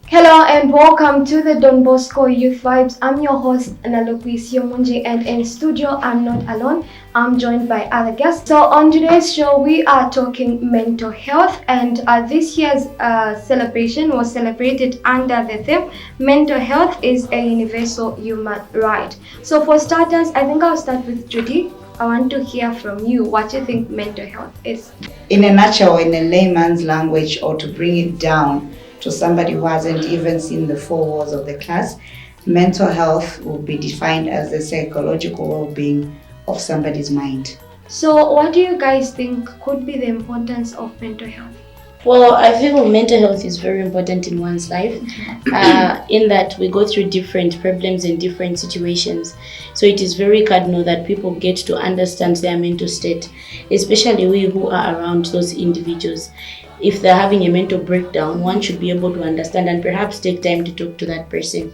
Hello and welcome to the Don Bosco Youth Vibes. I'm your host, Nalokwisi Omunji, and in studio, I'm not alone. I'm joined by other guests. So on today's show, we are talking mental health, and this year's celebration was celebrated under the theme, Mental Health is a Universal Human Right. So for starters, I think I'll start with Judy. I want to hear from you what you think mental health is. In a nutshell, in a layman's language, or to bring it down to somebody who hasn't even seen the four walls of the class, mental health will be defined as the psychological well-being of somebody's mind. So what do you guys think could be the importance of mental health? Well, I feel mental health is very important in one's life, in that we go through different problems in different situations. So it is very cardinal that people get to understand their mental state, especially we who are around those individuals. If they're having a mental breakdown, one should be able to understand and perhaps take time to talk to that person.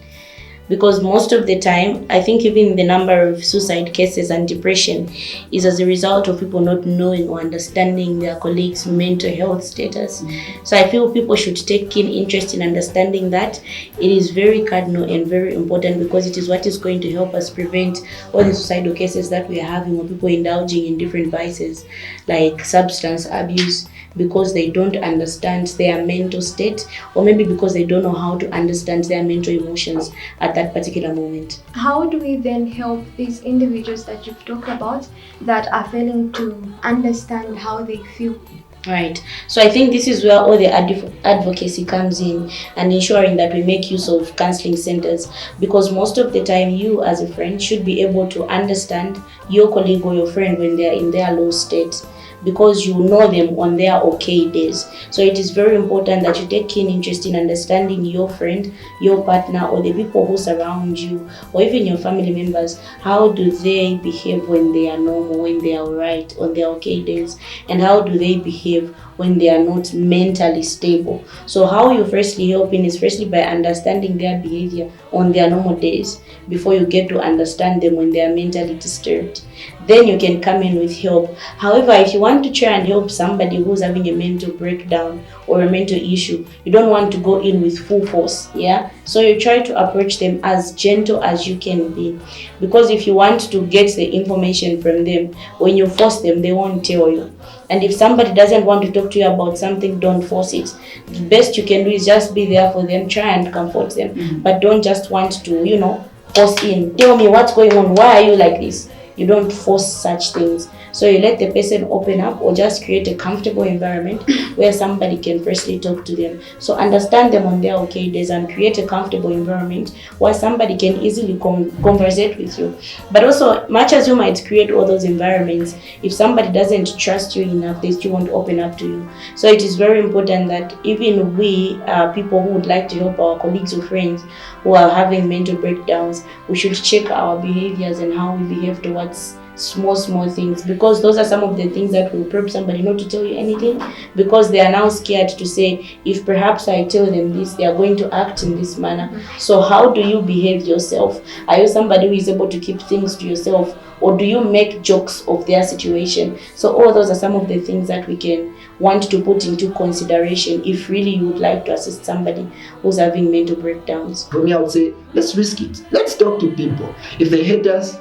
Because most of the time, I think even the number of suicide cases and depression is as a result of people not knowing or understanding their colleagues' mental health status. So I feel people should take keen interest in understanding that. It is very cardinal and very important because it is what is going to help us prevent all the suicidal cases that we are having, or people indulging in different vices like substance abuse, because they don't understand their mental state, or maybe because they don't know how to understand their mental emotions at that particular moment. How do we then help these individuals that you've talked about that are failing to understand how they feel? Right. So I think this is where all the advocacy comes in, and ensuring that we make use of counseling centers, because most of the time you as a friend should be able to understand your colleague or your friend when they are in their low state, because you know them on their okay days. So it is very important that you take keen interest in understanding your friend, your partner, or the people who surround you, or even your family members. How do they behave when they are normal, when they are alright, on their okay days? And how do they behave when they are not mentally stable? So how you firstly help in is firstly by understanding their behavior on their normal days before you get to understand them when they are mentally disturbed. Then you can come in with help. However, if you want to try and help somebody who's having a mental breakdown or a mental issue, you don't want to go in with full force, yeah? So you try to approach them as gentle as you can be. Because if you want to get the information from them, when you force them, they won't tell you. And if somebody doesn't want to talk to you about something, don't force it. The best you can do is just be there for them, try and comfort them. But don't just want to, force in. Tell me what's going on, why are you like this? You don't force such things. So you let the person open up, or just create a comfortable environment where somebody can firstly talk to them. So understand them on their okay days and create a comfortable environment where somebody can easily conversate with you. But also, much as you might create all those environments, if somebody doesn't trust you enough, they still won't open up to you. So it is very important that even we, people who would like to help our colleagues or friends who are having mental breakdowns, we should check our behaviors and how we behave towards small things, because those are some of the things that will prompt somebody not to tell you anything, because they are now scared to say, if perhaps I tell them this, they are going to act in this manner. So how do you behave yourself? Are you somebody who is able to keep things to yourself, or do you make jokes of their situation? So all those are some of the things that we can want to put into consideration if really you would like to assist somebody who's having mental breakdowns. For me, I would say, let's risk it. Let's talk to people. If they hate us,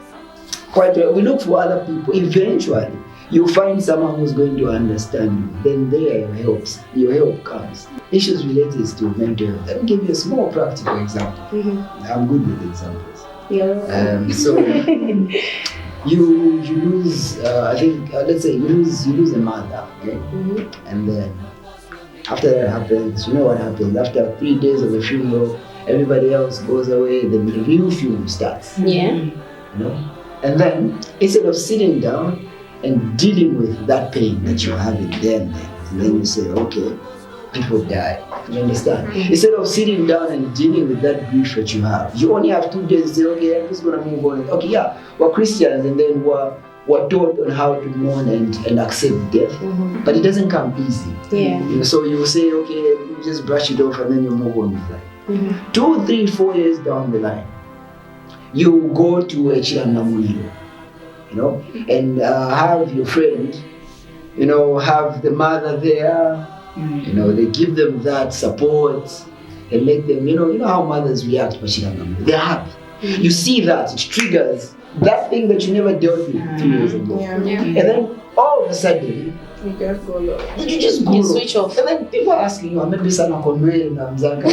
quite well, we look for other people. Eventually, you find someone who's going to understand you. Then there your help comes. Issues related to mental health. Let me give you a small practical example. I'm good with examples. So you lose, let's say you lose a mother, okay? And then after that happens, you know what happens? After 3 days of the funeral, everybody else goes away, then the real funeral starts. Yeah. And then, instead of sitting down and dealing with that pain that you're having then you say, okay, people die. You understand? Instead of sitting down and dealing with that grief that you have, you only have 2 days to say, okay, I'm just going to move on. Okay, yeah, we're Christians, and then we're taught on how to mourn and accept death. But it doesn't come easy. Yeah. So you say, okay, you just brush it off and then you move on with life. 2, 3, 4 years down the line, you go to a Chiranamuliro, and have your friend, have the mother there, they give them that support, and make them, you know how mothers react, they're happy. You see that, it triggers that thing that you never dealt with 2 years ago. And then all of a sudden, You just go low. you just go You low. switch off. And then people are asking you, maybe sana konwe na mzanga.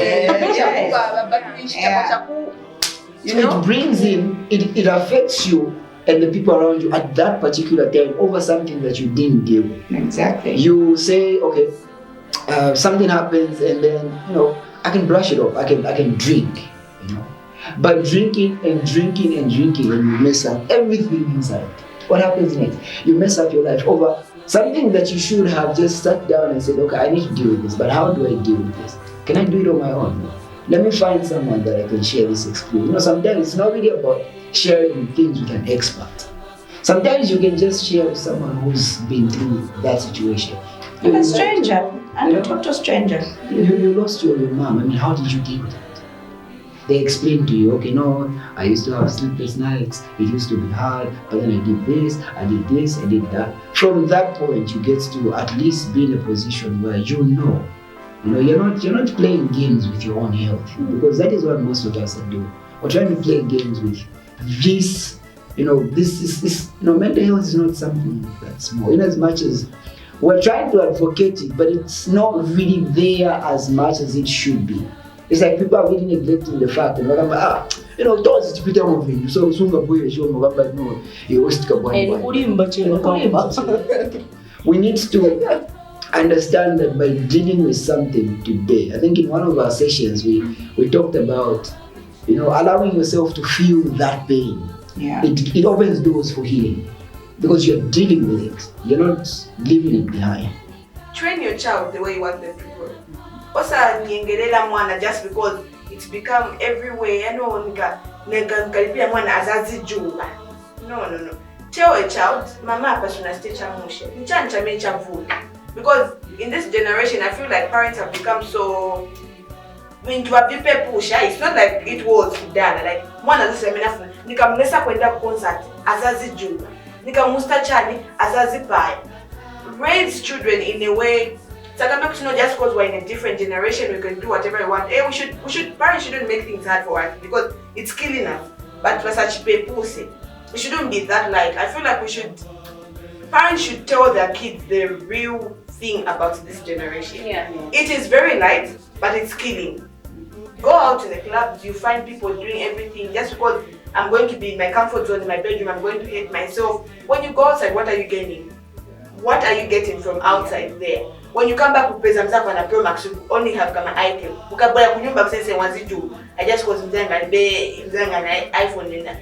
You So know? it brings in, it affects you and the people around you at that particular time over something that you didn't deal with. Exactly. You say, okay, something happens and then, I can brush it off. I can drink, But drinking and drinking and drinking, and you mess up everything inside. What happens next? You mess up your life over something that you should have just sat down and said, okay, I need to deal with this, but how do I deal with this? Can I do it on my own? Let me find someone that I can share this experience. Sometimes it's not really about sharing things with an expert. Sometimes you can just share with someone who's been through that situation. A stranger, and a total stranger. You lost your mom. How did you deal with it? They explain to you, okay, no, I used to have sleepless nights, it used to be hard, but then I did this, I did that. From that point, you get to at least be in a position where you're not playing games with your own health, because that is what most of us are doing. We're trying to play games with this, mental health is not something that's small, in as much as we're trying to advocate it, but it's not really there as much as it should be. It's like people are really neglecting the fact that those is Peter moving. So Sunga boy show no, you always talk about we need to understand that by dealing with something today. I think in one of our sessions we talked about allowing yourself to feel that pain. Yeah. It opens doors for healing because you're dealing with it. You're not leaving it behind. Train your child the way you want them to grow. Osa niengelela mwana just because it's become everywhere. Nikaribia mwana azazi juba. No. Tell a child, mama pasuna stay chamushe. Nichancha mecha food. Because in this generation, I feel like parents have become so into a people push. It's not like it was done. Like mwana zisemena nikamnesa kwenda concert azazi juba. Nikamusta chani azazi pai. Raise children in a way. Just because we're in a different generation, we can do whatever we want. Parents shouldn't make things hard for us because it's killing us. But for such people, we shouldn't be that light. I feel like parents should tell their kids the real thing about this generation. Yeah. It is very light, but it's killing. Go out in the clubs, you find people doing everything just because I'm going to be in my comfort zone in my bedroom, I'm going to hate myself. When you go outside, what are you gaining? What are you getting from outside there? When you come back with pesa mzako na Pro Max, you only have kama item. Ukaboya kunyumba kusese wanzi juu. I just cause mzanga na iPhone nina.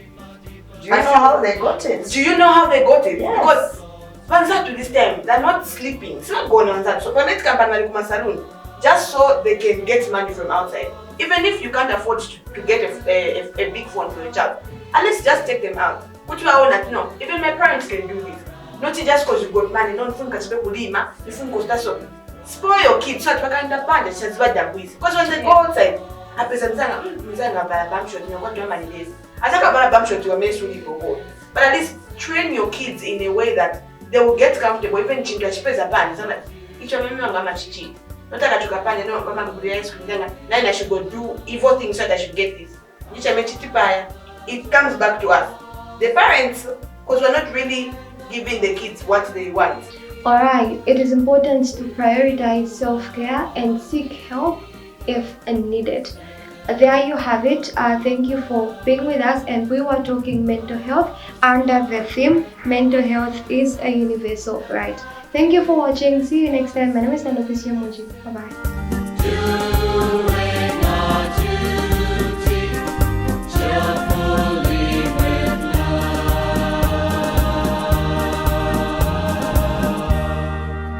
Do you know how they got it? Do you know how they got it? Yes. Because Vanza to this time, they're not sleeping. It's not going on that. So when it comes to salon, just so they can get money from outside. Even if you can't afford to get a big phone for your child, at least just take them out. Put you on that, even my parents can do this. Not just because you got money, not from Kulima, you from Costa so. Spoil your kids so that we can depend on what with. Because when they go outside, I present Mzanga bam shot, what do money is? I think about a bam shot to a mess really go. But at least train your kids in a way that they will get comfortable, even chinga space a band. It's not like each of them are chichi. Not that you can no mama then I should go do evil things so that I should get this. It comes back to us. The parents, because we're not really giving the kids what they want. Alright, it is important to prioritize self-care and seek help if needed. There you have it. Thank you for being with us, and we were talking mental health under the theme mental health is a universal right. Thank you for watching. See you next time. My name is Nalopisio Moji. Bye bye.